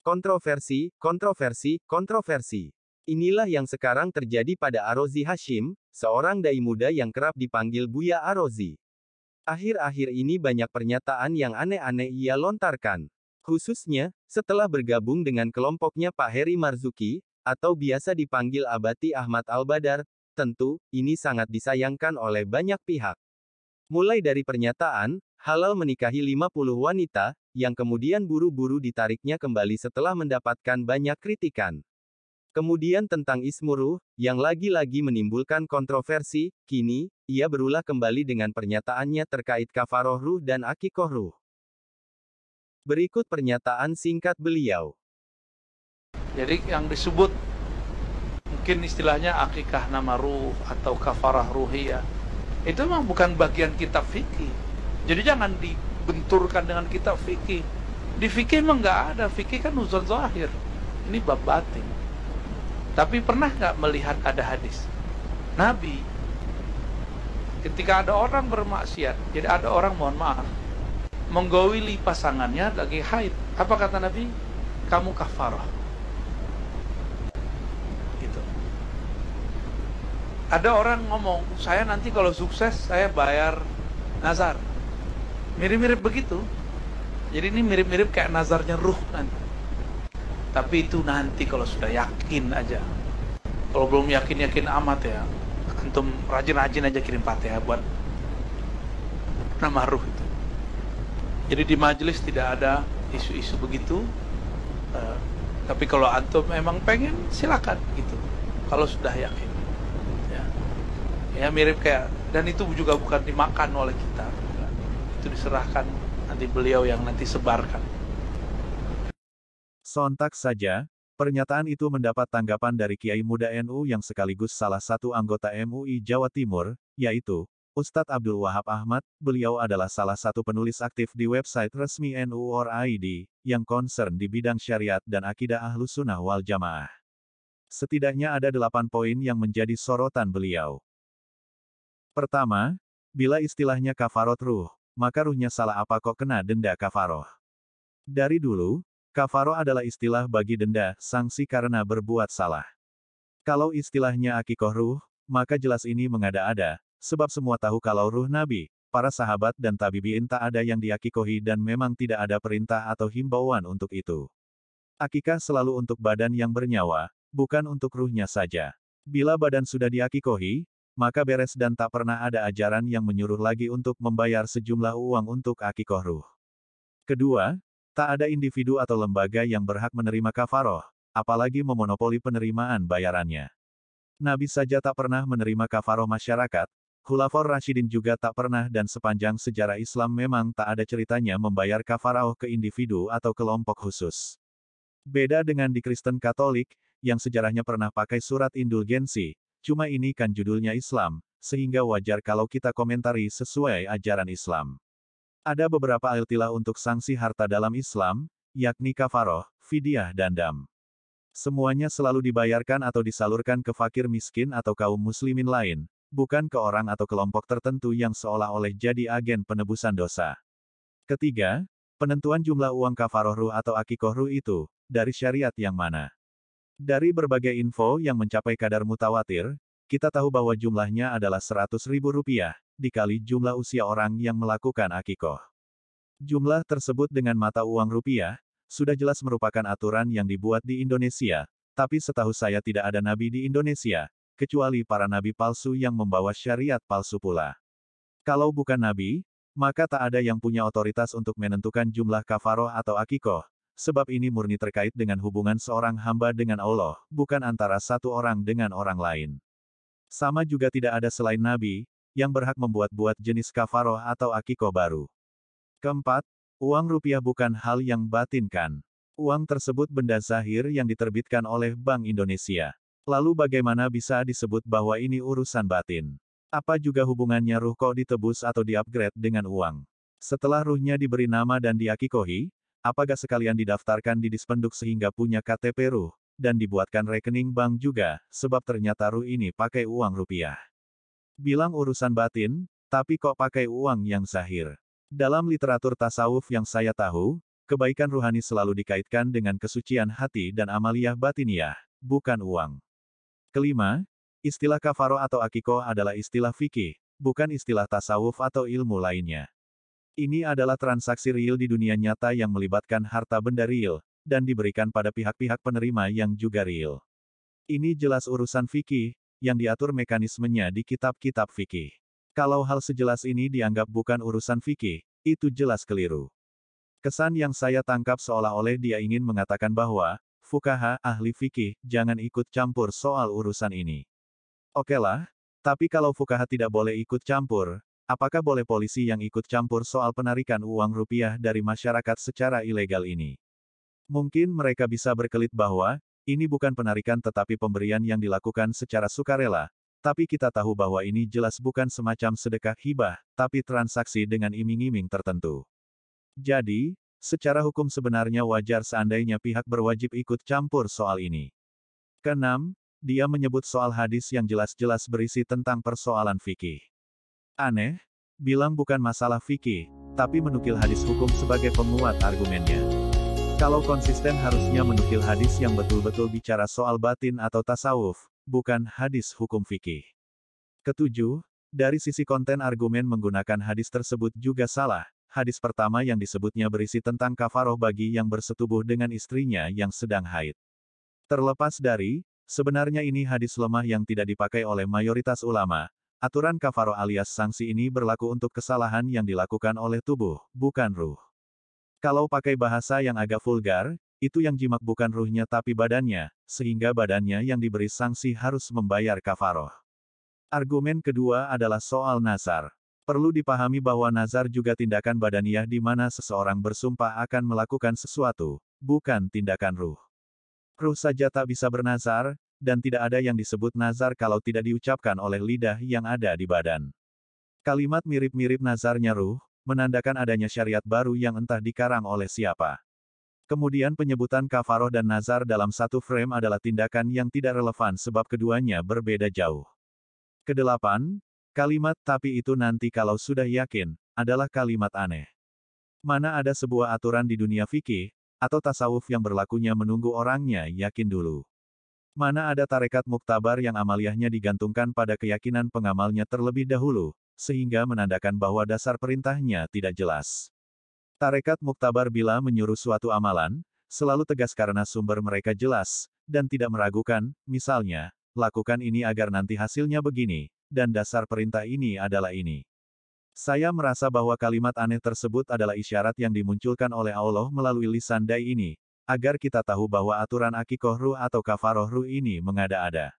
kontroversi, kontroversi, kontroversi. Inilah yang sekarang terjadi pada Arozi Hashim, seorang dai muda yang kerap dipanggil Buya Arozi. Akhir-akhir ini banyak pernyataan yang aneh-aneh ia lontarkan. Khususnya, setelah bergabung dengan kelompoknya Pak Heri Marzuki, atau biasa dipanggil Abati Ahmad Al-Badar, tentu, ini sangat disayangkan oleh banyak pihak. Mulai dari pernyataan, halal menikahi 50 wanita, yang kemudian buru-buru ditariknya kembali setelah mendapatkan banyak kritikan. Kemudian tentang Ismuruh, yang lagi-lagi menimbulkan kontroversi, kini, ia berulah kembali dengan pernyataannya terkait kafaroh ruh dan akikoh ruh. Berikut pernyataan singkat beliau. Jadi yang disebut, mungkin istilahnya akikah nama ruh, atau kafarah ruhiyah, itu memang bukan bagian kitab fikih. Jadi jangan dibenturkan dengan kitab fikih. Di fikih memang nggak ada, fikih kan uzon zahir. Ini bab batin. Tapi pernah nggak melihat ada hadis Nabi ketika ada orang bermaksiat, jadi ada orang, mohon maaf, menggowili pasangannya lagi haid, apa kata Nabi? Kamu kafarah. Gitu. Ada orang ngomong, saya nanti kalau sukses saya bayar nazar. Mirip-mirip begitu. Jadi ini mirip-mirip kayak nazarnya ruh nanti. Tapi itu nanti kalau sudah yakin aja. Kalau belum yakin-yakin amat ya, antum rajin-rajin aja kirim Fatihah buat nama ruh itu. Jadi di majelis tidak ada isu-isu begitu. Tapi kalau antum memang pengen, silakan gitu. Kalau sudah yakin. Ya mirip kayak, dan itu juga bukan dimakan oleh kita. Itu diserahkan nanti beliau yang nanti sebarkan. Sontak saja, pernyataan itu mendapat tanggapan dari Kiai Muda NU yang sekaligus salah satu anggota MUI Jawa Timur, yaitu Ustadz Abdul Wahab Ahmad. Beliau adalah salah satu penulis aktif di website resmi NU.org, yang concern di bidang syariat dan akidah Ahlus Sunnah wal Jamaah. Setidaknya ada 8 poin yang menjadi sorotan beliau. Pertama, bila istilahnya kafarot ruh, maka ruhnya salah apa kok kena denda kafaroh? Dari dulu, kafaroh adalah istilah bagi denda, sanksi karena berbuat salah. Kalau istilahnya akikoh ruh, maka jelas ini mengada-ada, sebab semua tahu kalau ruh Nabi, para sahabat dan tabi'in tak ada yang diakikohi dan memang tidak ada perintah atau himbauan untuk itu. Akikah selalu untuk badan yang bernyawa, bukan untuk ruhnya saja. Bila badan sudah diakikohi, maka beres dan tak pernah ada ajaran yang menyuruh lagi untuk membayar sejumlah uang untuk akikoh ruh. Kedua, tak ada individu atau lembaga yang berhak menerima kafaroh, apalagi memonopoli penerimaan bayarannya. Nabi saja tak pernah menerima kafaroh masyarakat, Khulafaur Rasyidin juga tak pernah dan sepanjang sejarah Islam memang tak ada ceritanya membayar kafaroh ke individu atau kelompok khusus. Beda dengan di Kristen Katolik, yang sejarahnya pernah pakai surat indulgensi, cuma ini kan judulnya Islam, sehingga wajar kalau kita komentari sesuai ajaran Islam. Ada beberapa iltilah untuk sanksi harta dalam Islam, yakni kafaroh, fidyah dan dam. Semuanya selalu dibayarkan atau disalurkan ke fakir miskin atau kaum muslimin lain, bukan ke orang atau kelompok tertentu yang seolah-olah jadi agen penebusan dosa. Ketiga, penentuan jumlah uang kafaroh ruh atau akikoh ruh itu, dari syariat yang mana? Dari berbagai info yang mencapai kadar mutawatir, kita tahu bahwa jumlahnya adalah Rp100.000, dikali jumlah usia orang yang melakukan akikoh. Jumlah tersebut dengan mata uang rupiah, sudah jelas merupakan aturan yang dibuat di Indonesia, tapi setahu saya tidak ada nabi di Indonesia, kecuali para nabi palsu yang membawa syariat palsu pula. Kalau bukan nabi, maka tak ada yang punya otoritas untuk menentukan jumlah kafaroh atau akikoh, sebab ini murni terkait dengan hubungan seorang hamba dengan Allah, bukan antara satu orang dengan orang lain. Sama juga tidak ada selain nabi, yang berhak membuat-buat jenis kafaroh atau akikoh baru. Keempat, uang rupiah bukan hal yang batin kan. Uang tersebut benda zahir yang diterbitkan oleh Bank Indonesia. Lalu bagaimana bisa disebut bahwa ini urusan batin? Apa juga hubungannya ruh kok ditebus atau di-upgrade dengan uang? Setelah ruhnya diberi nama dan diakikohi, apakah sekalian didaftarkan di Dispenduk sehingga punya KTP ruh, dan dibuatkan rekening bank juga, sebab ternyata ruh ini pakai uang rupiah. Bilang urusan batin, tapi kok pakai uang yang zahir. Dalam literatur tasawuf yang saya tahu, kebaikan ruhani selalu dikaitkan dengan kesucian hati dan amaliyah batiniah, bukan uang. Kelima, istilah kafaro atau akikoh adalah istilah fikih, bukan istilah tasawuf atau ilmu lainnya. Ini adalah transaksi real di dunia nyata yang melibatkan harta benda real, dan diberikan pada pihak-pihak penerima yang juga real. Ini jelas urusan fikih, yang diatur mekanismenya di kitab-kitab fikih. Kalau hal sejelas ini dianggap bukan urusan fikih, itu jelas keliru. Kesan yang saya tangkap seolah-olah dia ingin mengatakan bahwa, fukaha, ahli fikih, jangan ikut campur soal urusan ini. Okelah, tapi kalau fukaha tidak boleh ikut campur, apakah boleh polisi yang ikut campur soal penarikan uang rupiah dari masyarakat secara ilegal ini? Mungkin mereka bisa berkelit bahwa, ini bukan penarikan tetapi pemberian yang dilakukan secara sukarela, tapi kita tahu bahwa ini jelas bukan semacam sedekah hibah, tapi transaksi dengan iming-iming tertentu. Jadi, secara hukum sebenarnya wajar seandainya pihak berwajib ikut campur soal ini. Keenam, dia menyebut soal hadis yang jelas-jelas berisi tentang persoalan fikih. Aneh, bilang bukan masalah fikih, tapi menukil hadis hukum sebagai penguat argumennya. Kalau konsisten harusnya menukil hadis yang betul-betul bicara soal batin atau tasawuf, bukan hadis hukum fikih. Ketujuh, dari sisi konten argumen menggunakan hadis tersebut juga salah. Hadis pertama yang disebutnya berisi tentang kafaroh bagi yang bersetubuh dengan istrinya yang sedang haid. Terlepas dari, sebenarnya ini hadis lemah yang tidak dipakai oleh mayoritas ulama. Aturan kafaroh alias sanksi ini berlaku untuk kesalahan yang dilakukan oleh tubuh, bukan ruh. Kalau pakai bahasa yang agak vulgar, itu yang jimak bukan ruhnya tapi badannya, sehingga badannya yang diberi sanksi harus membayar kafaroh. Argumen kedua adalah soal nazar. Perlu dipahami bahwa nazar juga tindakan badaniah di mana seseorang bersumpah akan melakukan sesuatu, bukan tindakan ruh. Ruh saja tak bisa bernazar, dan tidak ada yang disebut nazar kalau tidak diucapkan oleh lidah yang ada di badan. Kalimat mirip-mirip nazarnya ruh, menandakan adanya syariat baru yang entah dikarang oleh siapa. Kemudian penyebutan kafaroh dan nazar dalam satu frame adalah tindakan yang tidak relevan sebab keduanya berbeda jauh. Kedelapan, kalimat tapi itu nanti kalau sudah yakin, adalah kalimat aneh. Mana ada sebuah aturan di dunia fikih, atau tasawuf yang berlakunya menunggu orangnya yakin dulu. Mana ada tarekat muktabar yang amaliyahnya digantungkan pada keyakinan pengamalnya terlebih dahulu, sehingga menandakan bahwa dasar perintahnya tidak jelas. Tarekat muktabar bila menyuruh suatu amalan, selalu tegas karena sumber mereka jelas, dan tidak meragukan, misalnya, lakukan ini agar nanti hasilnya begini, dan dasar perintah ini adalah ini. Saya merasa bahwa kalimat aneh tersebut adalah isyarat yang dimunculkan oleh Allah melalui lisan dai ini, agar kita tahu bahwa aturan akikoh ruh atau kafaroh ruh ini mengada-ada.